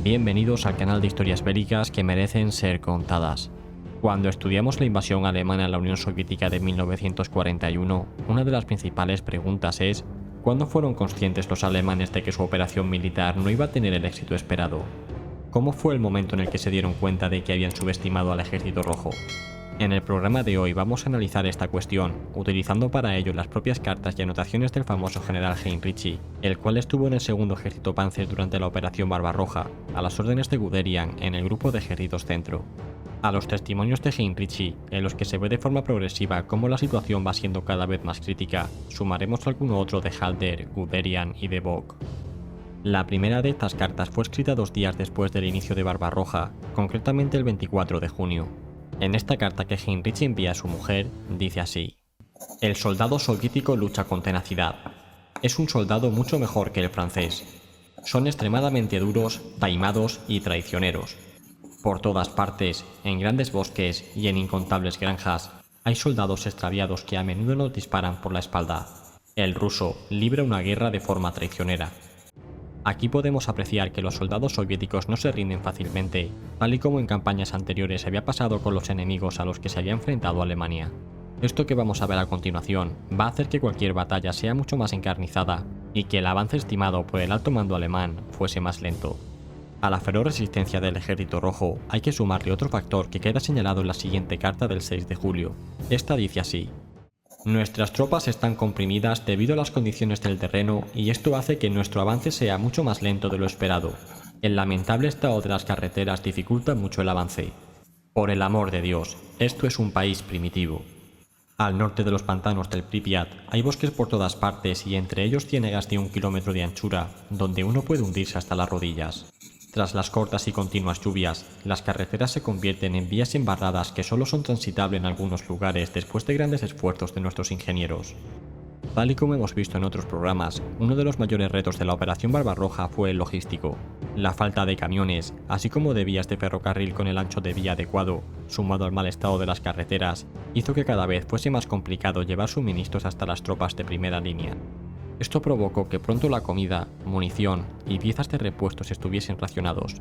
Bienvenidos al canal de historias bélicas que merecen ser contadas. Cuando estudiamos la invasión alemana en la Unión Soviética de 1941, una de las principales preguntas es ¿cuándo fueron conscientes los alemanes de que su operación militar no iba a tener el éxito esperado? ¿Cómo fue el momento en el que se dieron cuenta de que habían subestimado al Ejército Rojo? En el programa de hoy vamos a analizar esta cuestión, utilizando para ello las propias cartas y anotaciones del famoso general Heinrici, el cual estuvo en el segundo ejército Panzer durante la Operación Barbarroja, a las órdenes de Guderian en el grupo de ejércitos centro. A los testimonios de Heinrici, en los que se ve de forma progresiva cómo la situación va siendo cada vez más crítica, sumaremos alguno otro de Halder, Guderian y de Bock. La primera de estas cartas fue escrita 2 días después del inicio de Barbarroja, concretamente el 24 de junio. En esta carta que Heinrici envía a su mujer, dice así: el soldado soviético lucha con tenacidad. Es un soldado mucho mejor que el francés. Son extremadamente duros, taimados y traicioneros. Por todas partes, en grandes bosques y en incontables granjas, hay soldados extraviados que a menudo nos disparan por la espalda. El ruso libra una guerra de forma traicionera. Aquí podemos apreciar que los soldados soviéticos no se rinden fácilmente, tal y como en campañas anteriores había pasado con los enemigos a los que se había enfrentado Alemania. Esto que vamos a ver a continuación va a hacer que cualquier batalla sea mucho más encarnizada y que el avance estimado por el alto mando alemán fuese más lento. A la feroz resistencia del Ejército Rojo hay que sumarle otro factor que queda señalado en la siguiente carta del 6 de julio. Esta dice así: nuestras tropas están comprimidas debido a las condiciones del terreno y esto hace que nuestro avance sea mucho más lento de lo esperado. El lamentable estado de las carreteras dificulta mucho el avance. Por el amor de Dios, esto es un país primitivo. Al norte de los pantanos del Pripyat hay bosques por todas partes y entre ellos ciénegas de 1 kilómetro de anchura, donde uno puede hundirse hasta las rodillas. Tras las cortas y continuas lluvias, las carreteras se convierten en vías embarradas que solo son transitables en algunos lugares después de grandes esfuerzos de nuestros ingenieros. Tal y como hemos visto en otros programas, uno de los mayores retos de la Operación Barbarroja fue el logístico. La falta de camiones, así como de vías de ferrocarril con el ancho de vía adecuado, sumado al mal estado de las carreteras, hizo que cada vez fuese más complicado llevar suministros hasta las tropas de primera línea. Esto provocó que pronto la comida, munición y piezas de repuestos estuviesen racionados.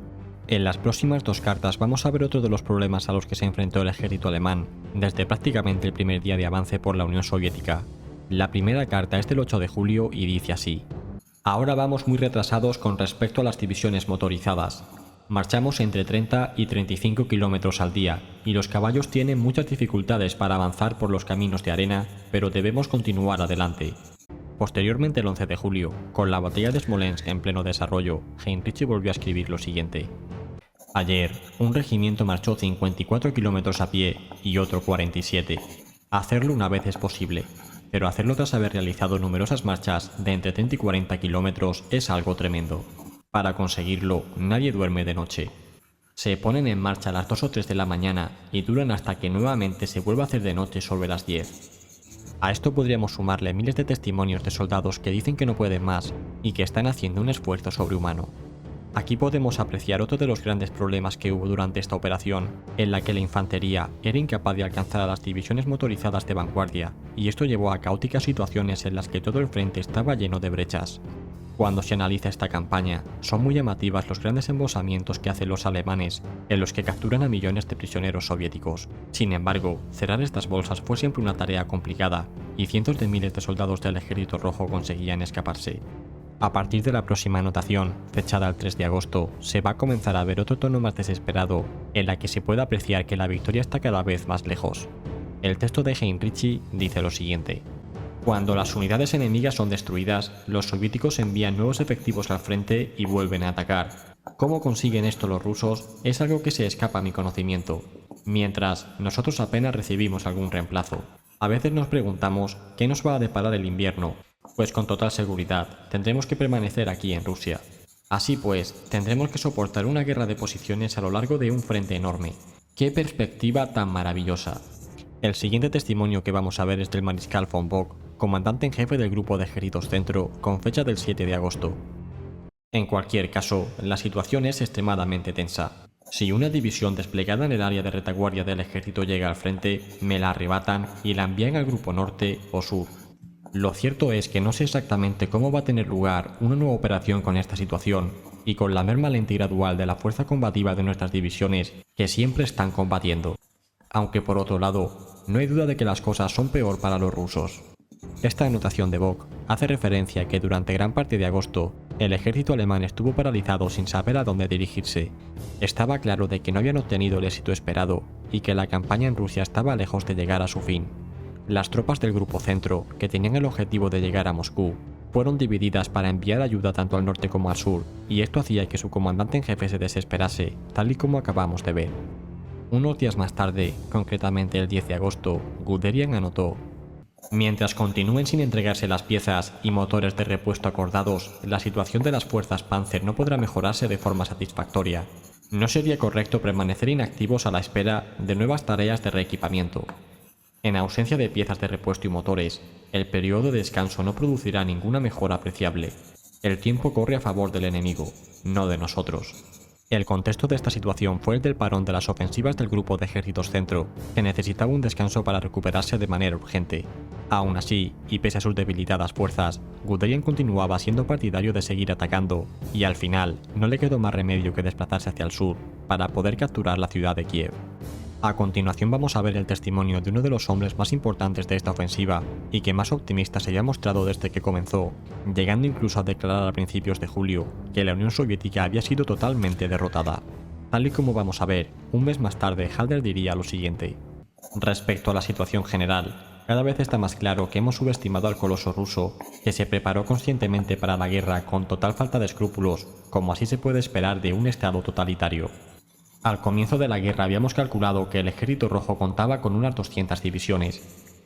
En las próximas 2 cartas vamos a ver otro de los problemas a los que se enfrentó el ejército alemán desde prácticamente el primer día de avance por la Unión Soviética. La primera carta es del 8 de julio y dice así: ahora vamos muy retrasados con respecto a las divisiones motorizadas. Marchamos entre 30 y 35 kilómetros al día y los caballos tienen muchas dificultades para avanzar por los caminos de arena, pero debemos continuar adelante. Posteriormente, el 11 de julio, con la batalla de Smolensk en pleno desarrollo, Heinrici volvió a escribir lo siguiente: ayer, un regimiento marchó 54 kilómetros a pie y otro 47. Hacerlo una vez es posible, pero hacerlo tras haber realizado numerosas marchas de entre 30 y 40 kilómetros es algo tremendo. Para conseguirlo, nadie duerme de noche. Se ponen en marcha a las 2 o 3 de la mañana y duran hasta que nuevamente se vuelva a hacer de noche sobre las 10. A esto podríamos sumarle miles de testimonios de soldados que dicen que no pueden más y que están haciendo un esfuerzo sobrehumano. Aquí podemos apreciar otro de los grandes problemas que hubo durante esta operación, en la que la infantería era incapaz de alcanzar a las divisiones motorizadas de vanguardia, y esto llevó a caóticas situaciones en las que todo el frente estaba lleno de brechas. Cuando se analiza esta campaña, son muy llamativas los grandes embosamientos que hacen los alemanes, en los que capturan a millones de prisioneros soviéticos. Sin embargo, cerrar estas bolsas fue siempre una tarea complicada, y cientos de miles de soldados del Ejército Rojo conseguían escaparse. A partir de la próxima anotación, fechada el 3 de agosto, se va a comenzar a ver otro tono más desesperado, en la que se puede apreciar que la victoria está cada vez más lejos. El texto de Heinrici dice lo siguiente: cuando las unidades enemigas son destruidas, los soviéticos envían nuevos efectivos al frente y vuelven a atacar. ¿Cómo consiguen esto los rusos? Es algo que se escapa a mi conocimiento. Mientras, nosotros apenas recibimos algún reemplazo. A veces nos preguntamos ¿qué nos va a deparar el invierno? Pues con total seguridad, tendremos que permanecer aquí en Rusia. Así pues, tendremos que soportar una guerra de posiciones a lo largo de un frente enorme. ¡Qué perspectiva tan maravillosa! El siguiente testimonio que vamos a ver es del mariscal von Bock, comandante en jefe del grupo de ejércitos centro, con fecha del 7 de agosto. En cualquier caso, la situación es extremadamente tensa. Si una división desplegada en el área de retaguardia del ejército llega al frente, me la arrebatan y la envían al grupo norte o sur. Lo cierto es que no sé exactamente cómo va a tener lugar una nueva operación con esta situación, y con la merma lenta y gradual de la fuerza combativa de nuestras divisiones, que siempre están combatiendo. Aunque por otro lado, no hay duda de que las cosas son peor para los rusos. Esta anotación de Bock hace referencia a que durante gran parte de agosto, el ejército alemán estuvo paralizado sin saber a dónde dirigirse. Estaba claro de que no habían obtenido el éxito esperado y que la campaña en Rusia estaba lejos de llegar a su fin. Las tropas del Grupo Centro, que tenían el objetivo de llegar a Moscú, fueron divididas para enviar ayuda tanto al norte como al sur, y esto hacía que su comandante en jefe se desesperase, tal y como acabamos de ver. Unos días más tarde, concretamente el 10 de agosto, Guderian anotó: mientras continúen sin entregarse las piezas y motores de repuesto acordados, la situación de las fuerzas Panzer no podrá mejorarse de forma satisfactoria. No sería correcto permanecer inactivos a la espera de nuevas tareas de reequipamiento. En ausencia de piezas de repuesto y motores, el periodo de descanso no producirá ninguna mejora apreciable. El tiempo corre a favor del enemigo, no de nosotros. El contexto de esta situación fue el del parón de las ofensivas del Grupo de Ejércitos Centro, que necesitaba un descanso para recuperarse de manera urgente. Aún así, y pese a sus debilitadas fuerzas, Guderian continuaba siendo partidario de seguir atacando, y al final no le quedó más remedio que desplazarse hacia el sur, para poder capturar la ciudad de Kiev. A continuación vamos a ver el testimonio de uno de los hombres más importantes de esta ofensiva y que más optimista se había mostrado desde que comenzó, llegando incluso a declarar a principios de julio que la Unión Soviética había sido totalmente derrotada. Tal y como vamos a ver, un mes más tarde Halder diría lo siguiente: respecto a la situación general, cada vez está más claro que hemos subestimado al coloso ruso, que se preparó conscientemente para la guerra con total falta de escrúpulos, como así se puede esperar de un estado totalitario. Al comienzo de la guerra habíamos calculado que el Ejército Rojo contaba con unas 200 divisiones.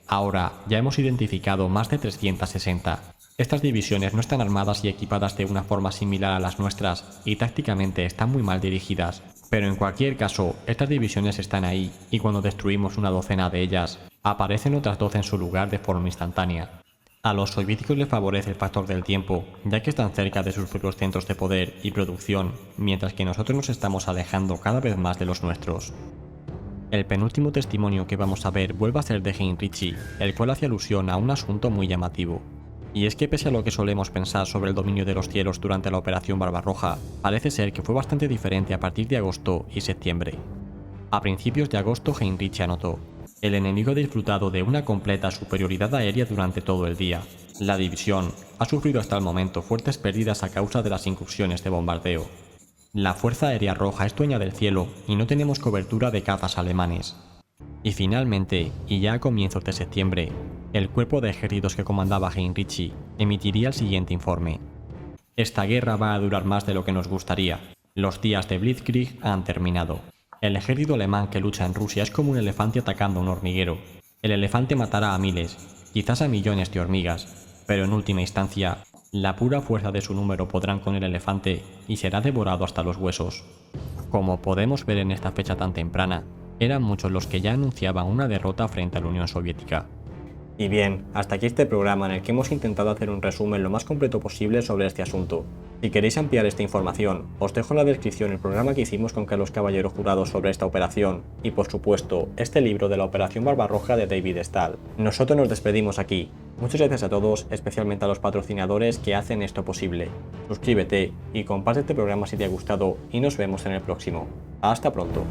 Ahora ya hemos identificado más de 360. Estas divisiones no están armadas y equipadas de una forma similar a las nuestras y tácticamente están muy mal dirigidas. Pero en cualquier caso, estas divisiones están ahí y cuando destruimos una docena de ellas, aparecen otras 12 en su lugar de forma instantánea. A los soviéticos les favorece el factor del tiempo, ya que están cerca de sus propios centros de poder y producción, mientras que nosotros nos estamos alejando cada vez más de los nuestros. El penúltimo testimonio que vamos a ver vuelve a ser de Heinrichi, el cual hace alusión a un asunto muy llamativo. Y es que pese a lo que solemos pensar sobre el dominio de los cielos durante la Operación Barbarroja, parece ser que fue bastante diferente a partir de agosto y septiembre. A principios de agosto Heinrich anotó: el enemigo ha disfrutado de una completa superioridad aérea durante todo el día. La división ha sufrido hasta el momento fuertes pérdidas a causa de las incursiones de bombardeo. La Fuerza Aérea Roja es dueña del cielo y no tenemos cobertura de cazas alemanes. Y finalmente, y ya a comienzos de septiembre, el cuerpo de ejércitos que comandaba Heinrichi emitiría el siguiente informe: esta guerra va a durar más de lo que nos gustaría. Los días de Blitzkrieg han terminado. El ejército alemán que lucha en Rusia es como un elefante atacando a un hormiguero. El elefante matará a miles, quizás a millones de hormigas, pero en última instancia, la pura fuerza de su número podrán con el elefante y será devorado hasta los huesos. Como podemos ver en esta fecha tan temprana, eran muchos los que ya anunciaban una derrota frente a la Unión Soviética. Y bien, hasta aquí este programa en el que hemos intentado hacer un resumen lo más completo posible sobre este asunto. Si queréis ampliar esta información, os dejo en la descripción el programa que hicimos con Carlos Caballero Jurado sobre esta operación y, por supuesto, este libro de la Operación Barbarroja de David Stahl. Nosotros nos despedimos aquí. Muchas gracias a todos, especialmente a los patrocinadores que hacen esto posible. Suscríbete y comparte este programa si te ha gustado y nos vemos en el próximo. Hasta pronto.